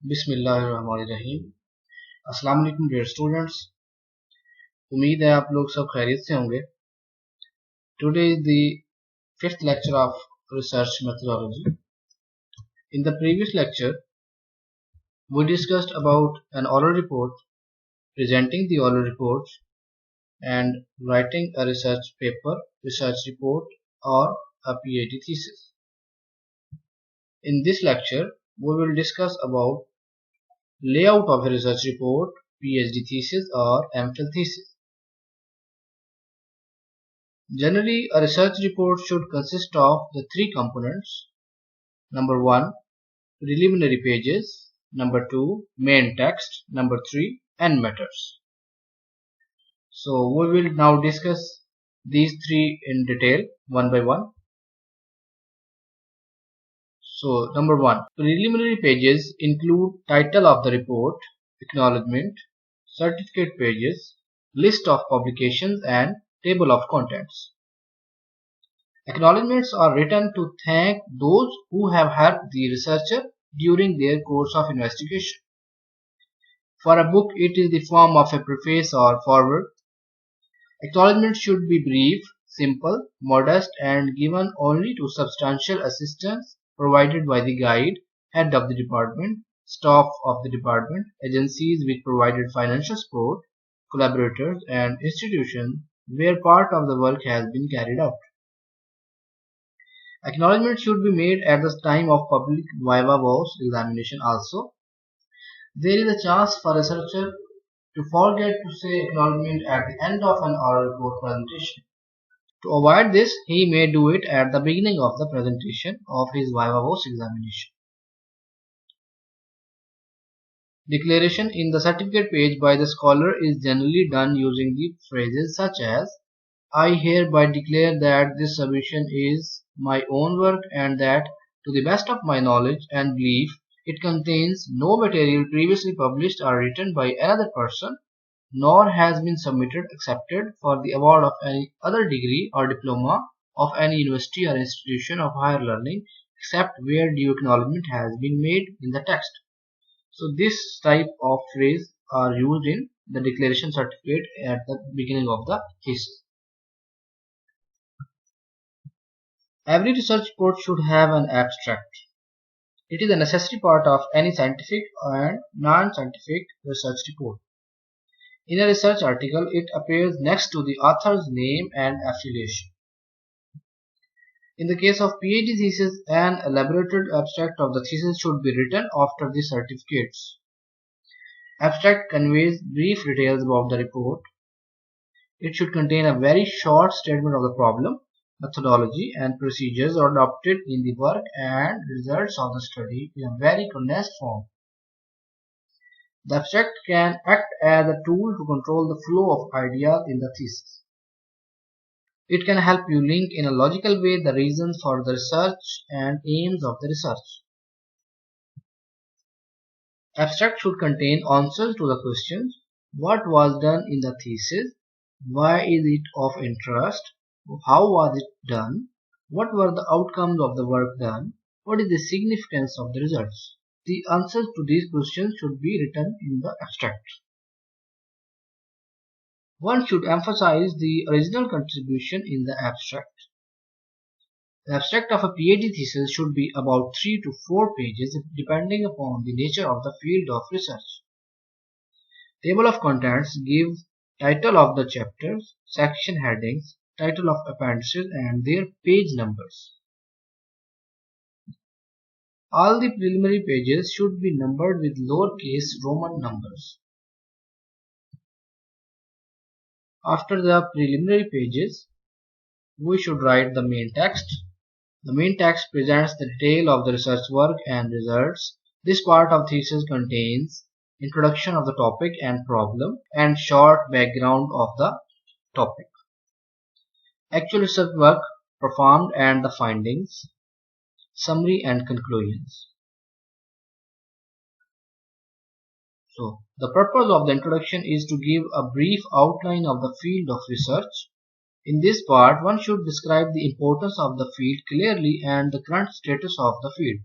बिस्मिल्लाहिर्रहमानिर्रहीम। अस्सलाम वालेकुम डियर स्टूडेंट्स। उम्मीद है आप लोग सब खैरियत से होंगे। Today is the fifth lecture of research methodology. In the previous lecture we discussed about an oral report, presenting the oral report and writing a research paper, research report or a PhD thesis. In this lecture we will discuss about layout of a research report, PhD thesis or MPhil thesis. Generally, a research report should consist of the three components. Number 1, preliminary pages. Number 2, main text. Number 3, end matters. So we will now discuss these three in detail one by one. So number 1, preliminary pages include title of the report, acknowledgement, certificate pages, list of publications and table of contents. Acknowledgements are written to thank those who have helped the researcher during their course of investigation. For a book, it is the form of a preface or foreword. Acknowledgements should be brief, simple, modest, and given only to substantial assistance provided by the guide, head of the department, staff of the department, agencies which provided financial support, collaborators, and institutions where part of the work has been carried out. Acknowledgement should be made at the time of public viva voce examination also. There is a chance for a researcher to forget to say acknowledgement at the end of an oral report presentation. To avoid this, he may do it at the beginning of the presentation of his viva voce examination. Declaration in the certificate page by the scholar is generally done using the phrases such as I hereby declare that this submission is my own work and that, to the best of my knowledge and belief, it contains no material previously published or written by another person, nor has been submitted accepted for the award of any other degree or diploma of any university or institution of higher learning, except where due acknowledgement has been made in the text. So this type of phrase are used in the declaration certificate at the beginning of the thesis. Every research report should have an abstract. It is a necessary part of any scientific and non-scientific research report. In a research article, it appears next to the author's name and affiliation. In the case of PhD thesis, an elaborated abstract of the thesis should be written after the certificates. Abstract conveys brief details about the report. It should contain a very short statement of the problem, methodology and procedures adopted in the work and results of the study in a very condensed form. The abstract can act as a tool to control the flow of ideas in the thesis. It can help you link in a logical way the reasons for the research and aims of the research. Abstract should contain answers to the questions: what was done in the thesis, why is it of interest, how was it done, what were the outcomes of the work done, what is the significance of the results. The answers to these questions should be written in the abstract. One should emphasize the original contribution in the abstract. The abstract of a PhD thesis should be about 3 to 4 pages depending upon the nature of the field of research. Table of contents gives title of the chapters, section headings, title of appendices and their page numbers. All the preliminary pages should be numbered with lowercase Roman numbers. After the preliminary pages, we should write the main text. The main text presents the detail of the research work and results. This part of thesis contains introduction of the topic and problem and short background of the topic, actual research work performed and the findings, summary and conclusions. So, the purpose of the introduction is to give a brief outline of the field of research. In this part, one should describe the importance of the field clearly and the current status of the field.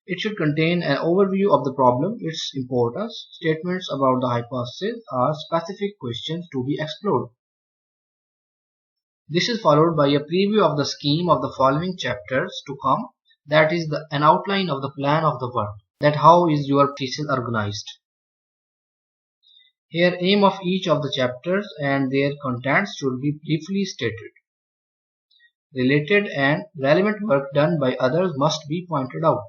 It should contain an overview of the problem, its importance, statements about the hypothesis, or specific questions to be explored. This is followed by a preview of the scheme of the following chapters to come, that is an outline of the plan of the work, that how is your thesis organized. Here aim of each of the chapters and their contents should be briefly stated. Related and relevant work done by others must be pointed out.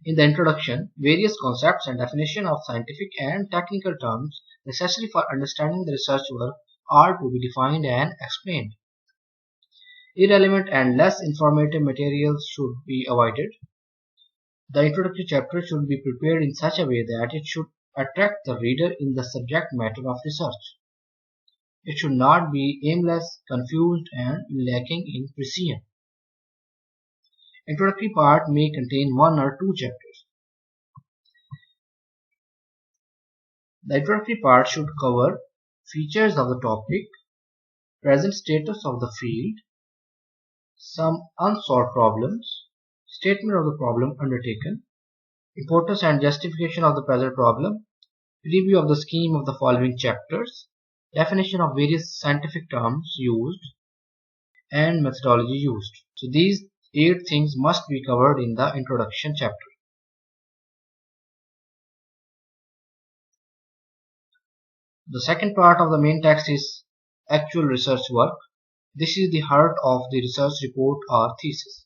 In the introduction, various concepts and definition of scientific and technical terms necessary for understanding the research work are to be defined and explained. Irrelevant and less informative materials should be avoided. The introductory chapter should be prepared in such a way that it should attract the reader in the subject matter of research. It should not be aimless, confused, and lacking in precision. Introductory part may contain 1 or 2 chapters. The introductory part should cover features of the topic, present status of the field, some unsolved problems, statement of the problem undertaken, importance and justification of the present problem, review of the scheme of the following chapters, definition of various scientific terms used, and methodology used. So these 8 things must be covered in the introduction chapter. The second part of the main text is actual research work. This is the heart of the research report or thesis.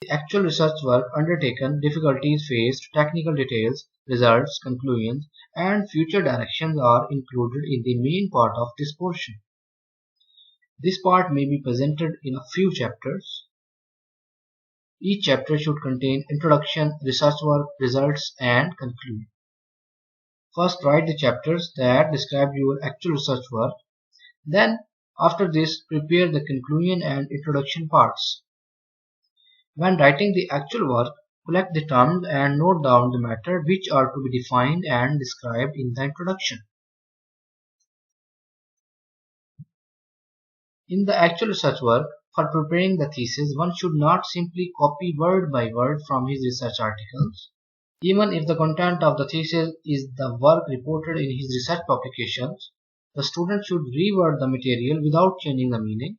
The actual research work undertaken, difficulties faced, technical details, results, conclusions, and future directions are included in the main part of this portion. This part may be presented in a few chapters. Each chapter should contain introduction, research work, results, and conclusion. First, write the chapters that describe your actual research work. Then, after this, prepare the conclusion and introduction parts. When writing the actual work, collect the terms and note down the matter which are to be defined and described in the introduction. In the actual research work, for preparing the thesis, one should not simply copy word by word from his research articles. Even if the content of the thesis is the work reported in his research publications, the student should reword the material without changing the meaning,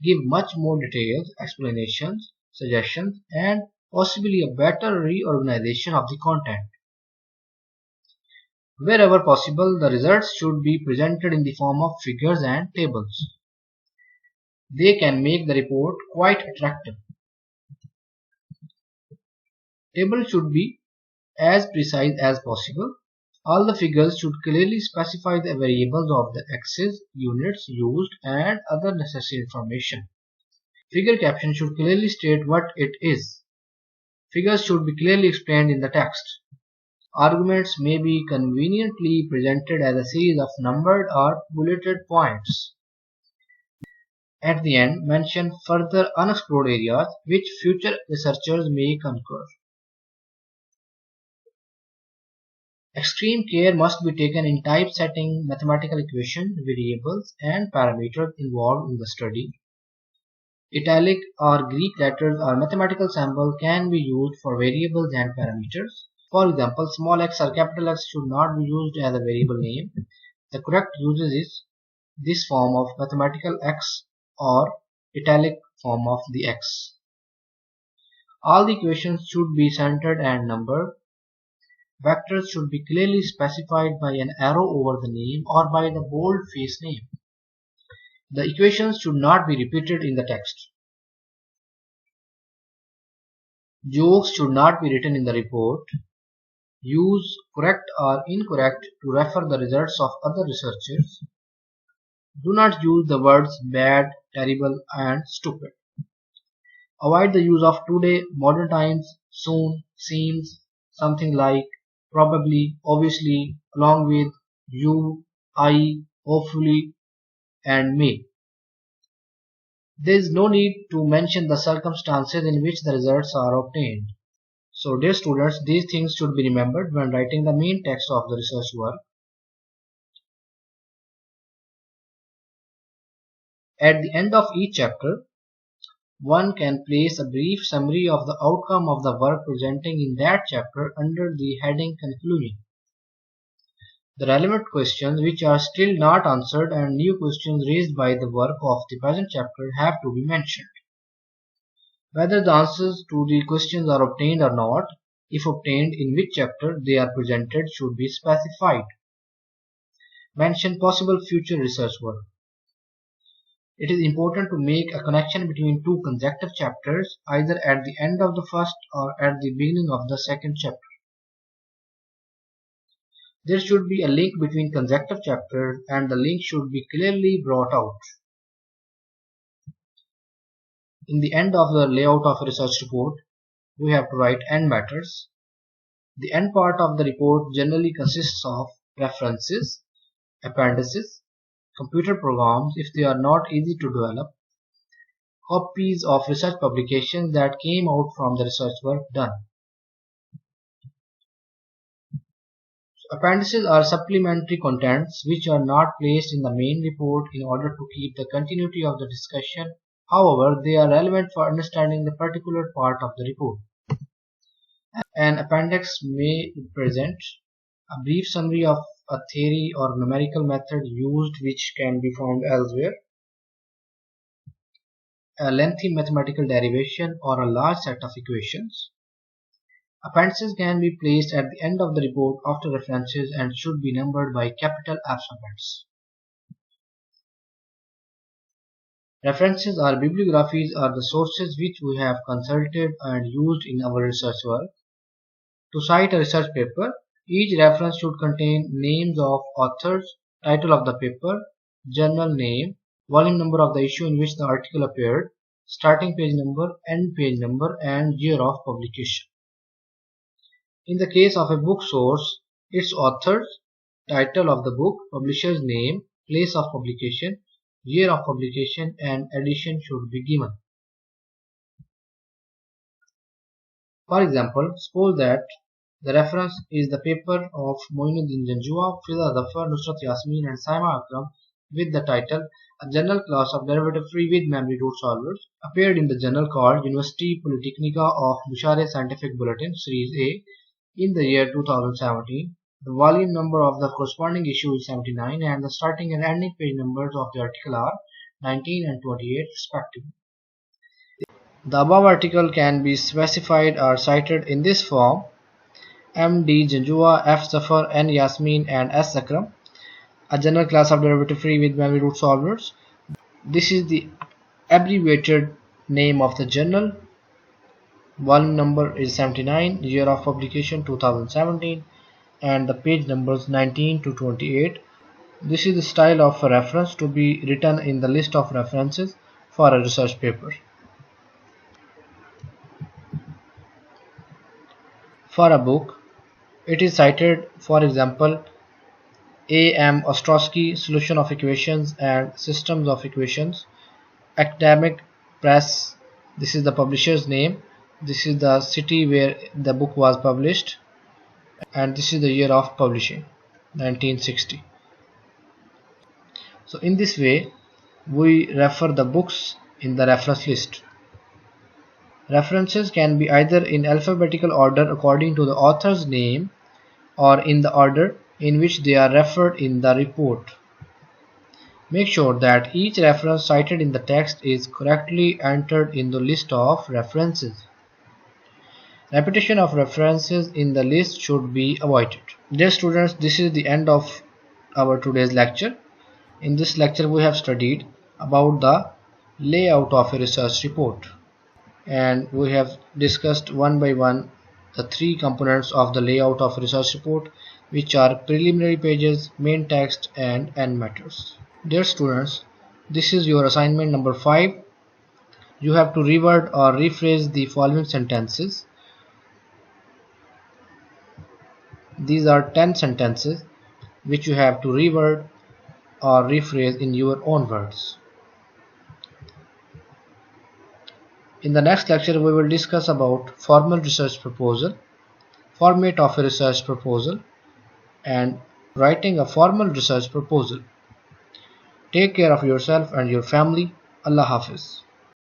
give much more details, explanations, suggestions, and possibly a better reorganization of the content. Wherever possible, the results should be presented in the form of figures and tables. They can make the report quite attractive. Tables should be as precise as possible. All the figures should clearly specify the variables of the axis, units used, and other necessary information. Figure caption should clearly state what it is. Figures should be clearly explained in the text. Arguments may be conveniently presented as a series of numbered or bulleted points. At the end, mention further unexplored areas which future researchers may conquer. Extreme care must be taken in typesetting mathematical equations, variables, and parameters involved in the study. Italic or Greek letters or mathematical symbol can be used for variables and parameters. For example, small x or capital X should not be used as a variable name. The correct usage is this form of mathematical X or italic form of the X. All the equations should be centered and numbered. Vectors should be clearly specified by an arrow over the name or by the bold-face name. The equations should not be repeated in the text. Jokes should not be written in the report. Use correct or incorrect to refer the results of other researchers. Do not use the words bad, terrible, and stupid. Avoid the use of today, modern times, soon, seems, something like, probably, obviously, along with, you, I, hopefully, and may. There is no need to mention the circumstances in which the results are obtained. So, dear students, these things should be remembered when writing the main text of the research work. At the end of each chapter, one can place a brief summary of the outcome of the work presenting in that chapter under the heading Conclusion. The relevant questions which are still not answered and new questions raised by the work of the present chapter have to be mentioned. Whether the answers to the questions are obtained or not, if obtained, in which chapter they are presented should be specified. Mention possible future research work. It is important to make a connection between two consecutive chapters, either at the end of the first or at the beginning of the second chapter. There should be a link between consecutive chapters and the link should be clearly brought out. In the end of the layout of a research report, we have to write end matters. The end part of the report generally consists of references, appendices, computer programs if they are not easy to develop, copies of research publications that came out from the research work done. Appendices are supplementary contents which are not placed in the main report in order to keep the continuity of the discussion. However, they are relevant for understanding the particular part of the report. An appendix may present a brief summary of a theory or numerical method used which can be found elsewhere, a lengthy mathematical derivation, or a large set of equations. Appendices can be placed at the end of the report after references and should be numbered by capital alphabets. References or bibliographies are the sources which we have consulted and used in our research work. To cite a research paper, each reference should contain names of authors, title of the paper, journal name, volume number of the issue in which the article appeared, starting page number, end page number, and year of publication. In the case of a book source, its authors, title of the book, publisher's name, place of publication, year of publication, and edition should be given. For example, suppose that the reference is the paper of Moinuddin Janjua, Fiza Zafar, Nusrat Yasmin, and Saima Akram with the title A General Class of Derivative Free with Memory Root Solvers, appeared in the journal called University Polytechnica of Bushare Scientific Bulletin, Series A, in the year 2017. The volume number of the corresponding issue is 79 and the starting and ending page numbers of the article are 19 and 28 respectively. The above article can be specified or cited in this form: M.D. Janjua, F. Zafar, N. Yasmin, and S. Akram, a general class of derivative free with memory root solvers. This is the abbreviated name of the journal. Volume number is 79, year of publication 2017, and the page numbers 19 to 28. This is the style of a reference to be written in the list of references for a research paper. For a book, it is cited, for example, A. M. Ostrowski, Solution of Equations and Systems of Equations, Academic Press. This is the publisher's name. This is the city where the book was published, and this is the year of publishing, 1960. So in this way, we refer the books in the reference list. References can be either in alphabetical order according to the author's name or in the order in which they are referred in the report. Make sure that each reference cited in the text is correctly entered in the list of references. Repetition of references in the list should be avoided. Dear students, this is the end of our today's lecture. In this lecture we have studied about the layout of a research report, and we have discussed one by one the three components of the layout of a research report, which are preliminary pages, main text, and end matters. Dear students, this is your assignment number 5. You have to reword or rephrase the following sentences. These are 10 sentences which you have to reword or rephrase in your own words. In the next lecture we will discuss about formal research proposal, format of a research proposal, and writing a formal research proposal. Take care of yourself and your family. Allah Hafiz.